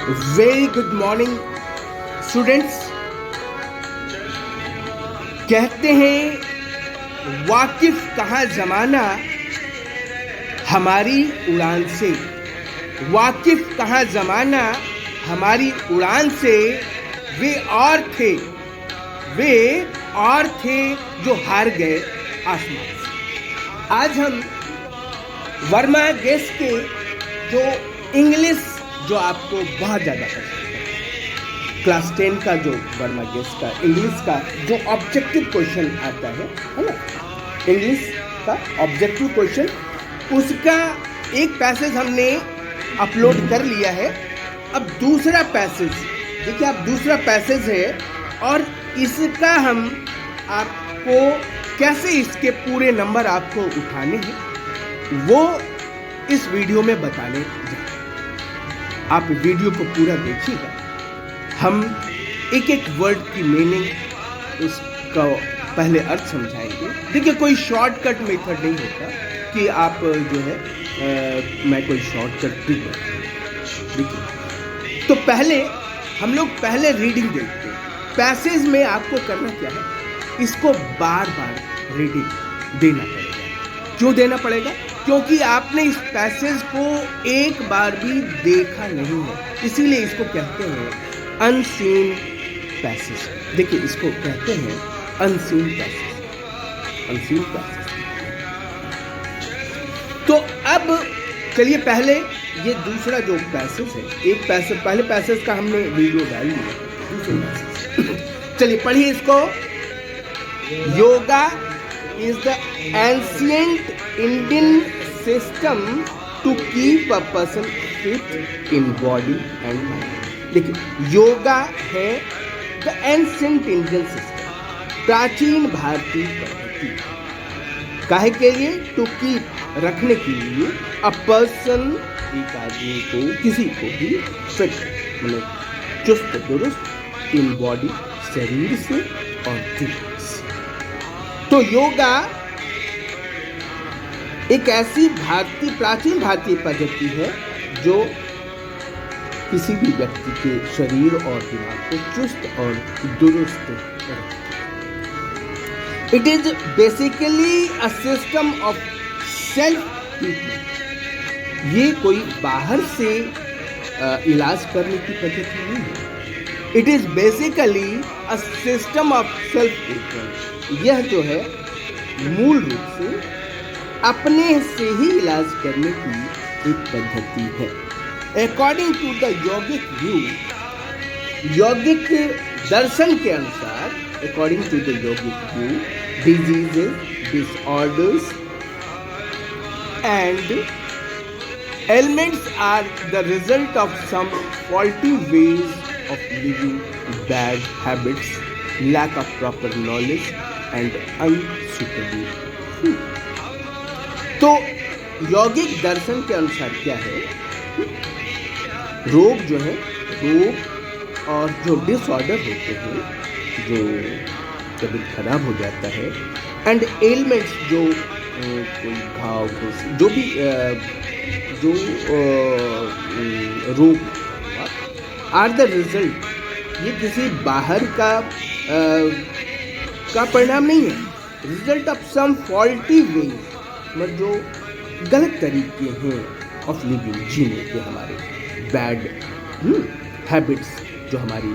Very good morning students. कहते हैं वाकिफ कहाँ जमाना हमारी उड़ान से, वाकिफ कहाँ जमाना हमारी उड़ान से। वे और थे जो हार गए आसमान से। आज हम वर्मा गेस के जो इंग्लिश जो आपको बहुत ज़्यादा पसंद है, क्लास 10 का जो वर्मा गेस का इंग्लिश का जो ऑब्जेक्टिव क्वेश्चन आता है ना, इंग्लिश का ऑब्जेक्टिव क्वेश्चन, उसका एक पैसेज हमने अपलोड कर लिया है। अब दूसरा पैसेज देखिए, अब दूसरा पैसेज है और इसका हम आपको कैसे इसके पूरे नंबर आपको उठाने हैं वो इस वीडियो में बताने जा रहे हैं। आप वीडियो को पूरा देखिएगा। हम एक एक वर्ड की मीनिंग, उसका पहले अर्थ समझाएंगे। देखिए, कोई शॉर्टकट मेथड नहीं होता कि आप जो है मैं कोई शॉर्टकट ट्रिक बताऊं। देखिए, तो पहले हम लोग पहले रीडिंग देखते हैं। पैसेज में आपको करना क्या है, इसको बार बार रीडिंग देना पड़ेगा। क्यों देना पड़ेगा? क्योंकि आपने इस पैसेज को एक बार भी देखा नहीं है, इसीलिए इसको कहते हैं अनसीन पैसेज। देखिए, इसको कहते हैं अनसीन पैसेज, अनसीन पैसेज। तो अब चलिए, पहले ये दूसरा जो पैसेज है, एक पैसेज, पहले पैसेज का हमने वीडियो डाल दिया, दूसरे पैसेज चलिए पढ़िए इसको। Yoga is the ancient Indian system to keep a person fit in body and mind। देखिए, योगा है the ancient Indian system, प्राचीन भारतीय पद्धति। काहे के लिए? to keep, रखने के लिए, a person, एक आदमी को, किसी को भी फिट, मतलब चुस्त दुरुस्त, इन बॉडी, शरीर से और दिमाग से। तो योगा एक ऐसी प्राचीन भारतीय पद्धति है जो किसी भी व्यक्ति के शरीर और दिमाग को चुस्त और दुरुस्त रखती है। It is basically a system of self treatment. ये कोई बाहर से इलाज करने की पद्धति नहीं है। It is basically a system of self treatment. यह जो है मूल रूप से अपने से ही इलाज करने की एक पद्धति है। According to the yogic view, योगिक दर्शन के अनुसार, according to the yogic view, diseases, disorders and ailments are the result of some faulty ways of living, bad habits, lack of proper knowledge and unsuitable food। तो यौगिक दर्शन के अनुसार क्या है, रोग जो है, रोग और जो डिसऑर्डर होते हैं, जो तबीयत खराब हो जाता है, एंड एलिमेंट्स, जो कोई घाव, जो भी जो रोग, आर द रिजल्ट, ये किसी बाहर का परिणाम नहीं है। रिजल्ट ऑफ सम फॉल्टी वे, मतलब जो गलत तरीके हैं ऑफ लिविंग, जीने के, हमारे बैड हैबिट्स, जो हमारी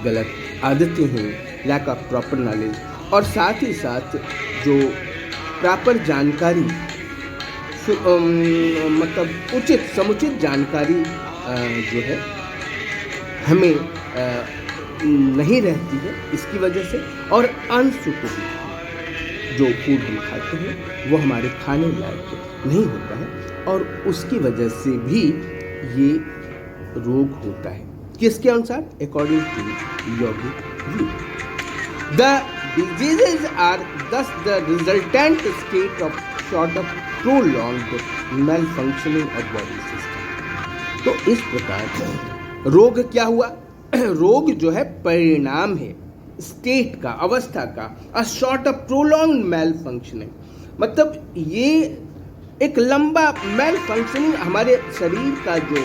गलत आदतें हैं, लैक ऑफ प्रॉपर नॉलेज, और साथ ही साथ जो प्रॉपर जानकारी, मतलब उचित समुचित जानकारी जो है हमें नहीं रहती है, इसकी वजह से, और अनसुटेबल, जो फूड हम खाते हैं वो हमारे खाने लायक नहीं होता है, और उसकी वजह से भी ये रोग होता है। किसके अनुसार? According to yogic view. The diseases are thus the resultant state of sort of prolonged malfunctioning of body system। तो इस प्रकार रोग क्या हुआ? रोग जो है परिणाम है स्टेट का, अवस्था का, a sort of prolong malfunctioning. मतलब ये एक लंबा मेल फंक्शनिंग, हमारे शरीर का जो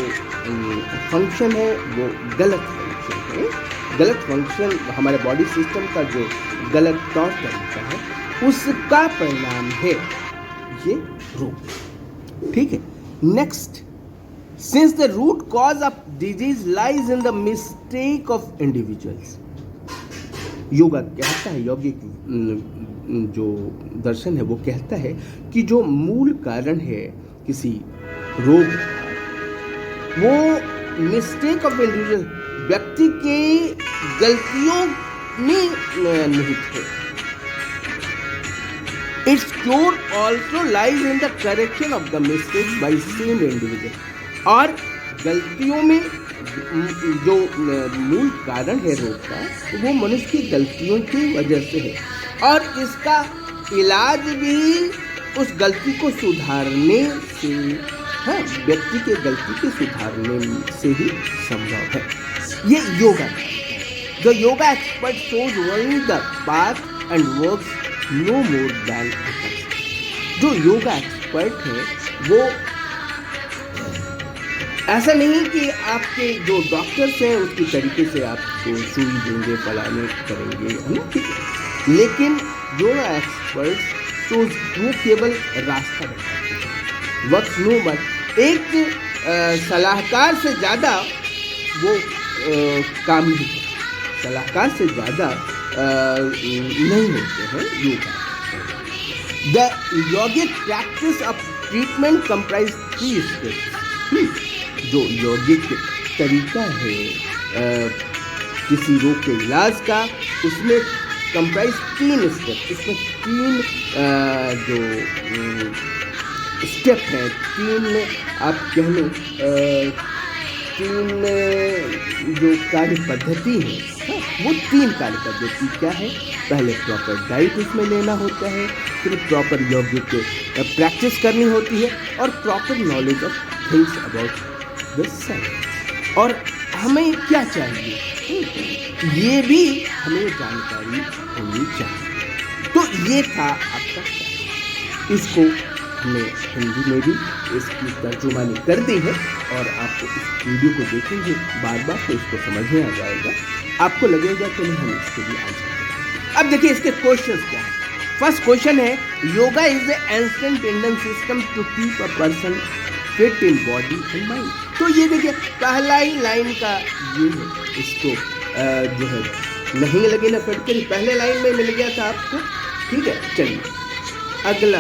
फंक्शन है वो गलत फंक्शन है, गलत फंक्शन, हमारे बॉडी सिस्टम का जो गलत तौर तरीका है उसका परिणाम है ये रोग। ठीक है, next, since the root cause of disease lies in the mistake of individuals. Yoga कहता है, यौगिक जो दर्शन है वो कहता है कि जो मूल कारण है किसी रोग का वो मिस्टेक ऑफ इंडिविजुअल, व्यक्ति के गलतियों में निहित है। It's cure also lies in the correction of the mistake by same individual. और गलतियों में जो मूल कारण है रोग का वो मनुष्य की गलतियों की वजह से है, और इसका इलाज भी उस गलती को सुधारने से, हाँ, व्यक्ति के गलती के सुधारने से ही संभव है। ये yoga, the yoga expert shows only the path and works no more than others. जो योगा एक्सपर्ट है वो ऐसा नहीं कि आपके जो डॉक्टर्स हैं उसके तरीके से आपको सुई देंगे, फलाने करेंगे, है ना, ठीक है, लेकिन योगा एक्सपर्ट तो वो केवल रास्ता बताते हैं, वक्त नो बट एक सलाहकार से ज़्यादा वो काम नहीं करते, सलाहकार से ज़्यादा नहीं होते हैं योगा। द यौगिक practice of treatment comprise 3 steps. जो यौगिक तरीका है किसी रोग के इलाज का, उसमें कंप्राइज 3 स्टेप, इसमें 3 जो स्टेप हैं, 3 आप कह लो 3 जो कार्य पद्धति है, हाँ, वो 3 कार्य पद्धति क्या है? पहले प्रॉपर डाइट उसमें लेना होता है, फिर प्रॉपर यौगिक प्रैक्टिस करनी होती है, और proper knowledge of things about the science. और हमें क्या चाहिए? ये भी हमें जानकारी होनी चाहिए। तो ये था आपका, इसको हमने हिंदी में भी इसकी तर्जुमानी कर दी है, और आपको इस वीडियो को देखेंगे बार बार तो इसको समझ में आ जाएगा, आपको लगेगा कि नहीं हम इसके भी आंसर करें। अब देखिए इसके क्वेश्चंस क्या है। फर्स्ट क्वेश्चन है, yoga is the ancient Indian system to keep a person fit in body and mind. तो ये देखिए पहला ही लाइन का ये है, इसको जो है नहीं लगे ना फटके, पहले लाइन में मिल गया था आपको। ठीक है, चलिए अगला